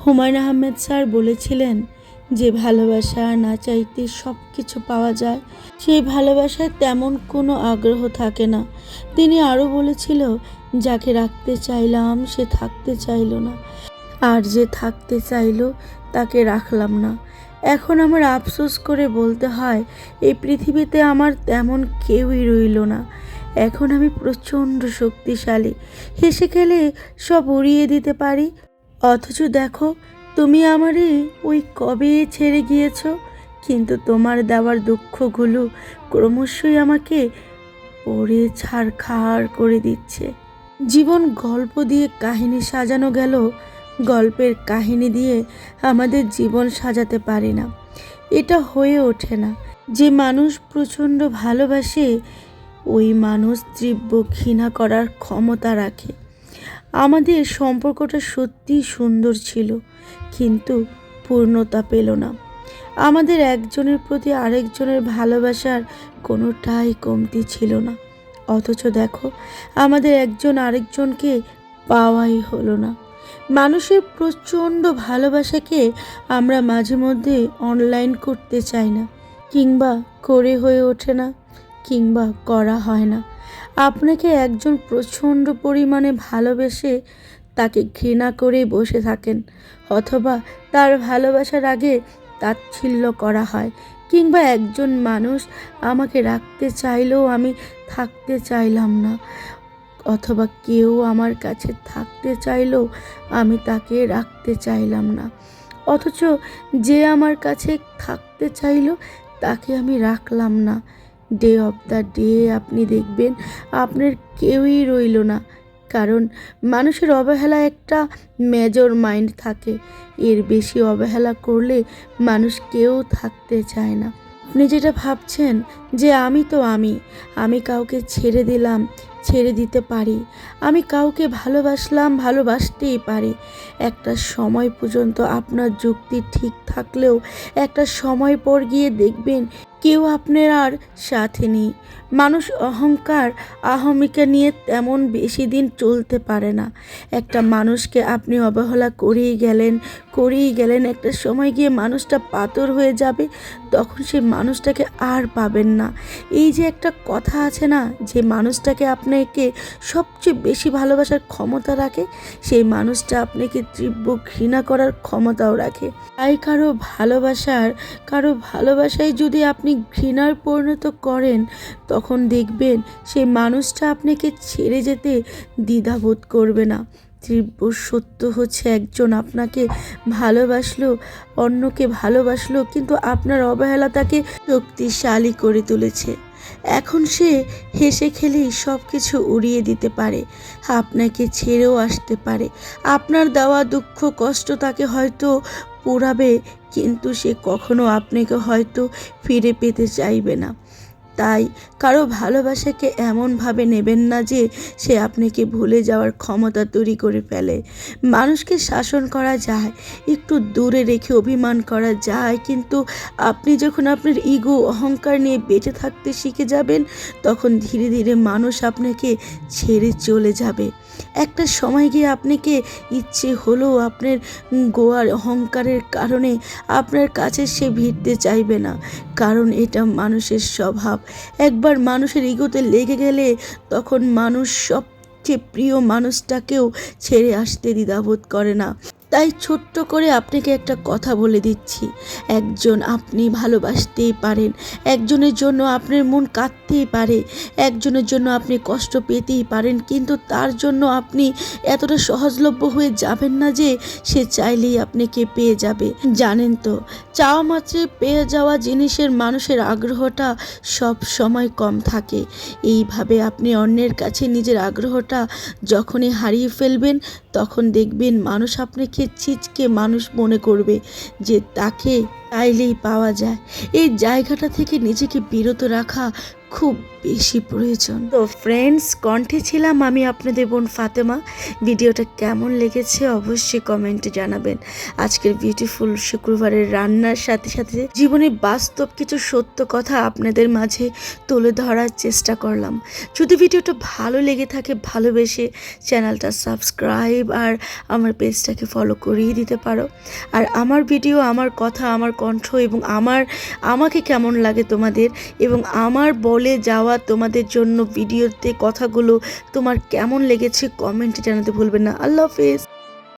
Humayun Ahmed sir বলেছিলেন যে ভালোবাসা না চাইতে সব কিছু পাওয়া যায়, সেই ভালোবাসায় তেমন কোনো আগ্রহ থাকে না। তিনি আরও বলেছিল, যাকে রাখতে চাইলাম সে থাকতে চাইল না, আর যে থাকতে চাইল তাকে রাখলাম না। এখন আমার আফসোস করে বলতে হয়, এই পৃথিবীতে আমার তেমন কেউই রইল না। এখন আমি প্রচণ্ড শক্তিশালী, হেসে খেলে সব উড়িয়ে দিতে পারি। অথচ দেখো, তুমি আমারই ওই কবে ছেড়ে গিয়েছ, কিন্তু তোমার দেওয়ার দুঃখগুলো ক্রমশই আমাকে পড়ে ছারখার করে দিচ্ছে। জীবন গল্প দিয়ে কাহিনী সাজানো গেল, গল্পের কাহিনী দিয়ে আমাদের জীবন সাজাতে পারি না। এটা হয়ে ওঠে না। যে মানুষ প্রচণ্ড ভালোবাসে, ওই মানুষ তীব্র ঘৃণা করার ক্ষমতা রাখে। আমাদের সম্পর্কটা সত্যিই সুন্দর ছিল, কিন্তু পূর্ণতা পেল না। আমাদের একজনের প্রতি আরেকজনের ভালোবাসার কোনোটাই কমতি ছিল না। অথচ দেখো, আমাদের একজন আরেকজনকে পাওয়াই হলো না। মানুষের প্রচণ্ড ভালোবাসাকে আমরা মাঝে মধ্যে অনলাইন করতে চাই না, কিংবা করে হয়ে ওঠে না, কিংবা করা হয় না। আপনাকে একজন প্রচণ্ড পরিমাণে ভালোবেসে তাকে ঘৃণা করে বসে থাকেন, অথবা তার ভালোবাসার আগে তাচ্ছিল্য করা হয়। কিংবা একজন মানুষ আমাকে রাখতে চাইলেও আমি থাকতে চাইলাম না, অথবা কেউ আমার কাছে থাকতে চাইলেও আমি তাকে রাখতে চাইলাম না। অথচ যে আমার কাছে থাকতে চাইলো তাকে আমি রাখলাম না। ডে অফ দ্য ডে আপনি দেখবেন আপনার কেউই রইল না। কারণ মানুষের অবহেলা একটা মেজর মাইন্ড থাকে, এর বেশি অবহেলা করলে মানুষ কেউ থাকতে চায় না। আপনি যেটা ভাবছেন যে আমি কাউকে ছেড়ে দিলাম, ছেড়ে দিতে পারি, আমি কাউকে ভালোবাসলাম, ভালোবাসতেই পারি। একটা সময় পর্যন্ত আপনার যুক্তি ঠিক থাকলেও একটা সময় পর গিয়ে দেখবেন কেউ আপনার আর সাথে নেই। মানুষ অহংকার আহমিকা নিয়ে তেমন বেশি দিন চলতে পারে না। একটা মানুষকে আপনি অবহেলা করেই গেলেন, একটা সময় গিয়ে মানুষটা পাথর হয়ে যাবে, তখন সেই মানুষটাকে আর পাবেন না। এই যে একটা কথা আছে না, যে মানুষটাকে আপনাকে সবচেয়ে বেশি ভালোবাসার ক্ষমতা রাখে, সেই মানুষটা আপনাকে তীব্র ঘৃণা করার ক্ষমতাও রাখে। তাই কারো ভালোবাসায় যদি আপনি ঘৃণার পরিণত করেন, তখন দেখবেন সেই মানুষটা আপনাকে ছেড়ে যেতে দ্বিধাবোধ করবে না। তীব্র সত্য হচ্ছে, একজন আপনাকে অন্যকে ভালোবাসলো, কিন্তু আপনার অবহেলা তাকে শক্তিশালী করে তুলেছে। এখন সে হেসে খেলেই সব কিছু উড়িয়ে দিতে পারে, আপনাকে ছেড়েও আসতে পারে। আপনার দেওয়া দুঃখ কষ্ট তাকে হয়তো পোড়াবে, কিন্তু সে কখনো আপনাকে হয়তো ফিরে পেতে চাইবে না। তাই কারো ভালোবাসাকে এমনভাবে নেবেন না যে সে আপনাকে ভুলে যাওয়ার ক্ষমতা তৈরি করে ফেলে। মানুষকে শাসন করা যায়, একটু দূরে রেখে অভিমান করা যায়, কিন্তু আপনি যখন আপনার ইগো অহংকার নিয়ে বেঁচে থাকতে শিখে যাবেন, তখন ধীরে ধীরে মানুষ আপনাকে ছেড়ে চলে যাবে। একটা সময় গিয়ে আপনাকে ইচ্ছে হলেও আপনার গোয়ার অহংকারের কারণে আপনার কাছে সে ভিড়তে চাইবে না, কারণ এটা মানুষের স্বভাব। একবার মানুষের ইগোতে লেগে গেলে তখন মানুষ সবচেয়ে প্রিয় মানুষটাকেও ছেড়ে আসতে দ্বিধাবোধ করে না। তাই ছোট্ট করে আপনাকে একটা কথা বলে দিচ্ছি, একজন আপনি ভালোবাসতেই পারেন, একজনের জন্য আপনার মন কাঁদতেই পারে, একজনের জন্য আপনি কষ্ট পেতেই পারেন, কিন্তু তার জন্য আপনি এতটা সহজলভ্য হয়ে যাবেন না যে সে চাইলেই আপনাকে পেয়ে যাবে। জানেন তো, চাওয়া মাত্রে পেয়ে যাওয়া জিনিসের মানুষের আগ্রহটা সব সময় কম থাকে। এইভাবে আপনি অন্যের কাছে নিজের আগ্রহটা যখনই হারিয়ে ফেলবেন, তখন দেখবেন মানুষ আপনাকে ছিচকে মানুষ মনে করবে, যে তাকে চাইলেই পাওয়া যায়। এই জায়গাটা থেকে নিজেকে বিরত রাখা খুব বেশি প্রয়োজন। তো ফ্রেন্ডস, কণ্ঠে ছিলাম আমি আপনাদের বোন ফাতেমা। ভিডিওটা কেমন লেগেছে অবশ্যই কমেন্টে জানাবেন। আজকের বিউটিফুল শুক্রবারের রান্নার সাথে সাথে জীবনের বাস্তব কিছু সত্য কথা আপনাদের মাঝে তুলে ধরার চেষ্টা করলাম। যদি ভিডিওটা ভালো লেগে থাকে, ভালোবেসে চ্যানেলটা সাবস্ক্রাইব আর আমার পেজটাকে ফলো করিয়ে দিতে পারো। আর আমার ভিডিও, আমার কথা, আমার কণ্ঠ এবং আমাকে কেমন লাগে তোমাদের, এবং আমার বলে যাওয়া তোমাদের জন্য ভিডিওতে কথাগুলো তোমার কেমন লেগেছে কমেন্টে জানাতে ভুলবেন না। আল্লাহ হাফেজ।